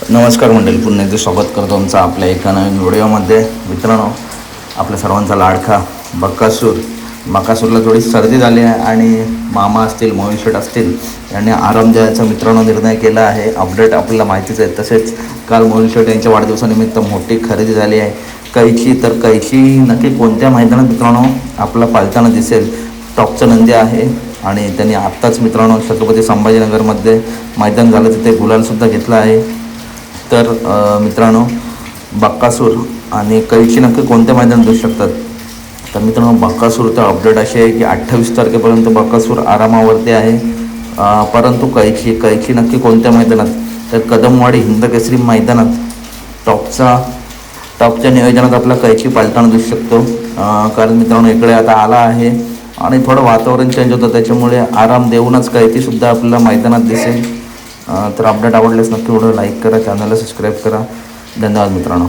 नमस्कार मंडळी, पुन्हा एकदा स्वागत करतो आमचं आपल्या एका नवीन व्हिडिओमध्ये. मित्रांनो, आपल्या सर्वांचा लाडका बकासूरला थोडी सर्दी झाली आहे आणि मामा असतील, मोहित शेठ असतील यांनी आराम द्यायचा मित्रांनो निर्णय केला आहे. अपडेट आपल्याला माहितीच आहे. तसेच काल मोहित शेठ यांच्या वाढदिवसानिमित्त मोठी खरेदी झाली आहे कैची नक्की कोणत्या मैदानात मित्रांनो आपला पालताना दिसेल. टॉपचं नंदी आहे आणि त्यांनी आत्ताच मित्रांनो छत्रपती संभाजीनगरमध्ये मैदान झालं, तिथे गुलालसुद्धा घेतला आहे. तर मित्रांनो, बकासूर आणि कैची नक्की कोणत्या मैदानात दिसू शकतात. तर मित्रांनो, बकासूरचं अपडेट अशी आहे की 28 तारखेपर्यंत बकासूर आरामावरती आहे. परंतु कैची नक्की कोणत्या मैदानात, तर कदमवाडी हिंदकेसरी मैदानात टॉपच्या नियोजनात आपला कैची पालताना दिसू शकतो. कारण मित्रांनो, इकडे आता आला आहे आणि थोडं वातावरण चेंज होतं, त्याच्यामुळे आराम देऊनच कैचीसुद्धा आपल्याला मैदानात दिसेल. तर अपडेट आवडल्यास नक्की व्हिडिओ लाईक करा, चॅनलला सबस्क्राईब करा. धन्यवाद मित्रांनो.